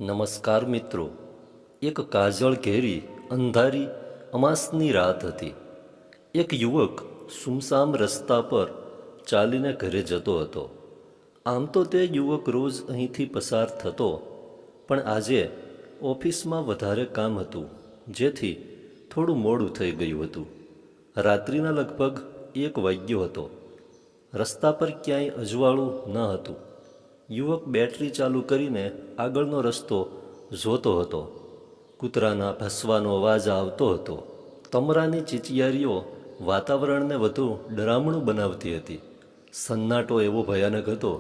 નમસ્કાર મિત્રો. એક કાજળ ઘેરી અંધારી અમાસની રાત હતી. એક યુવક સુમસામ રસ્તા પર ચાલીને ઘરે જતો હતો. આમ તો તે યુવક રોજ અહીંથી પસાર થતો, પણ આજે ઓફિસમાં વધારે કામ હતું, જેથી થોડું મોડું થઈ ગયું હતું. રાત્રિના લગભગ 1 વાગ્યો હતો. રસ્તા પર ક્યાંય અજવાળું ન હતું. યુવક બેટરી ચાલુ કરીને આગળનો રસ્તો જોતો હતો. કૂતરાના ભસવાનો અવાજ આવતો હતો. તમરાની ચીચિયારીઓ વાતાવરણને વધુ ડરામણું બનાવતી હતી. સન્નાટો એવો ભયાનક હતો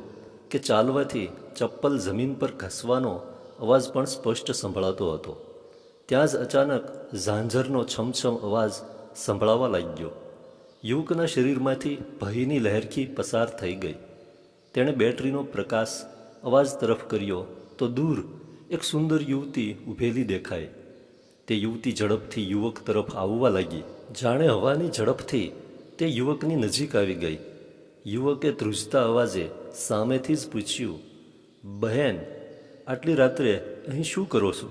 કે ચાલવાથી ચપ્પલ જમીન પર ઘસવાનો અવાજ પણ સ્પષ્ટ સંભળાતો હતો. ત્યાં જ અચાનક ઝાંઝરનો છમછમ અવાજ સંભળાવા લાગ્યો. યુવકના શરીરમાંથી ભયની લહેરખી પસાર થઈ ગઈ. તેણે બેટરીનો પ્રકાશ અવાજ તરફ કર્યો તો દૂર એક સુંદર યુવતી ઊભેલી દેખાઈ. તે યુવતી ઝડપથી યુવક તરફ આવવા લાગી. જાણે હવાની ઝડપથી તે યુવકની નજીક આવી ગઈ. યુવકે ધ્રુજતા અવાજે સામેથી જ પૂછ્યું, બહેન, આટલી રાત્રે અહીં શું કરો છો?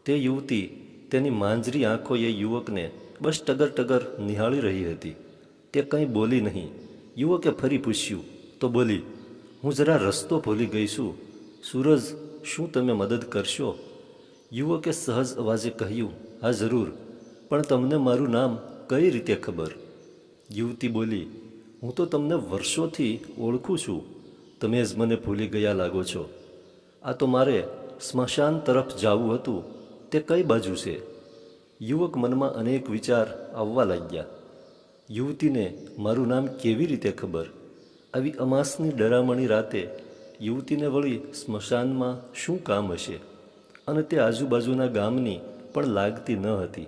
તે યુવતી તેની માંજરી આંખોએ યુવકને બસ ટગર ટગર નિહાળી રહી હતી. તે કંઈ બોલી નહીં. યુવકે ફરી પૂછ્યું તો બોલી, હું જરા રસ્તો ભૂલી ગઈ છું. સૂરજ, શું તમે મદદ કરશો? યુવકે સહજ અવાજે કહ્યું, હા જરૂર, પણ તમને મારું નામ કઈ રીતે ખબર? યુવતી બોલી, હું તો તમને વર્ષોથી ઓળખું છું. તમે જ મને ભૂલી ગયા લાગો છો. આ તો મારે સ્મશાન તરફ જવું હતું. તે કઈ બાજુ છે? યુવક મનમાં અનેક વિચાર આવવા લાગ્યા. યુવતીને મારું નામ કેવી રીતે ખબર? આવી અમાસની ડરામણી રાતે યુવતીને વળી સ્મશાનમાં શું કામ હશે? અને તે આજુબાજુના ગામની પણ લાગતી ન હતી.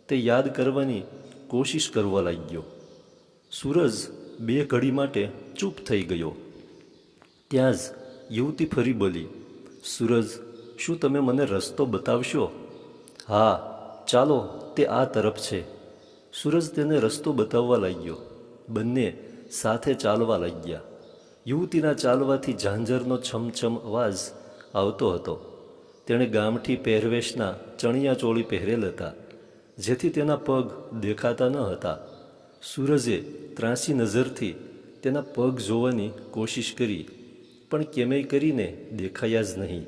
તે યાદ કરવાની કોશિશ કરવા લાગ્યો. સૂરજ 2 ઘડી માટે ચૂપ થઈ ગયો. ત્યાં જ યુવતી ફરી બોલી, સૂરજ, શું તમે મને રસ્તો બતાવશો? હા, ચાલો, તે આ તરફ છે. સૂરજ તેને રસ્તો બતાવવા લાગ્યો. બંને સાથે ચાલવા લાગ્યા. યુવતીના ચાલવાથી ઝાંઝરનો છમછમ અવાજ આવતો હતો. તેણે ગામઠી પહેરવેશના ચણિયા ચોળી પહેરેલ હતા, જેથી તેના પગ દેખાતા ન હતા. સૂરજે ત્રાંસી નજરથી તેના પગ જોવાની કોશિશ કરી, પણ કેમેય કરીને દેખાયા જ નહીં.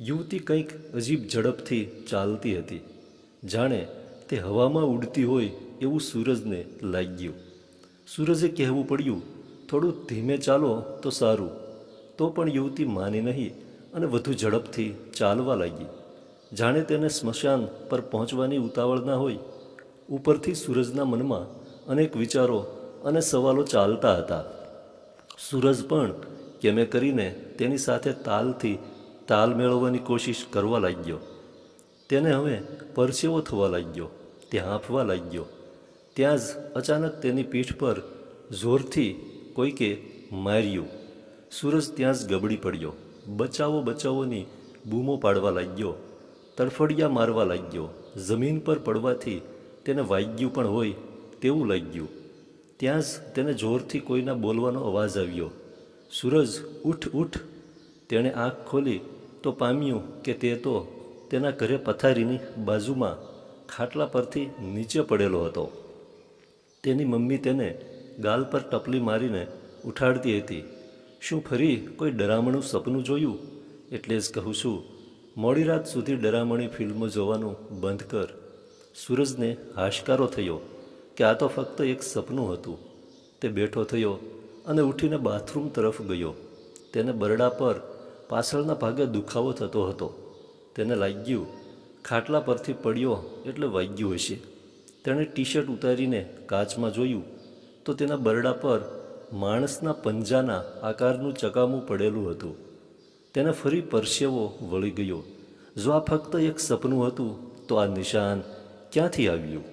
યુવતી કંઈક અજીબ ઝડપથી ચાલતી હતી, જાણે તે હવામાં ઉડતી હોય એવું સૂરજને લાગ્યું. સૂરજે કહેવું પડ્યું, થોડું ધીમે ચાલો તો સારું. તો પણ યુવતી માની નહીં અને વધુ ઝડપથી ચાલવા લાગી, જાણે તેને સ્મશાન પર પહોંચવાની ઉતાવળ ના હોય. ઉપરથી સૂરજના મનમાં અનેક વિચારો અને સવાલો ચાલતા હતા. સૂરજ પણ કેમે કરીને તેની સાથે તાલથી તાલ મેળવવાની કોશિશ કરવા લાગ્યો. તેને હવે પરસેવો થવા લાગ્યો. તે હાંફવા લાગ્યો. ત્યાં જ અચાનક તેની પીઠ પર જોરથી કોઈકે માર્યું. સૂરજ ત્યાં જ ગબડી પડ્યો. બચાવો, બચાવોની બૂમો પાડવા લાગ્યો. તડફડિયા મારવા લાગ્યો. જમીન પર પડવાથી તેને વાગ્યું પણ હોય તેવું લાગ્યું. ત્યાં જ તેને જોરથી કોઈના બોલવાનો અવાજ આવ્યો, સૂરજ, ઉઠ, ઉઠ. તેણે આંખ ખોલી તો પામ્યું કે તે તો તેના ઘરે પથારીની બાજુમાં ખાટલા પરથી નીચે પડેલો હતો. તેની મમ્મી તેને ગાલ પર ટપલી મારીને ઉઠાડતી હતી. શું ફરી કોઈ ડરામણું સપનું જોયું? એટલે જ કહું છું, મોડી રાત સુધી ડરામણી ફિલ્મો જોવાનું બંધ કર. સૂરજને હાશકારો થયો કે આ તો ફક્ત એક સપનું હતું. તે બેઠો થયો અને ઉઠીને બાથરૂમ તરફ ગયો. તેને બરડા પર પાછળના ભાગે દુખાવો થતો હતો. તેને લાગ્યું ખાટલા પરથી પડ્યો એટલે વાગ્યું હશે. તેણે ટી-શર્ટ ઉતારીને કાચમાં જોયું તો તેના બરડા પર માણસના પંજાના આકારનું ચકામું પડેલું હતું. તેને ફરી પરસેવો વળી ગયો. જો આ ફક્ત એક સપનું હતું તો આ નિશાન ક્યાંથી આવ્યું?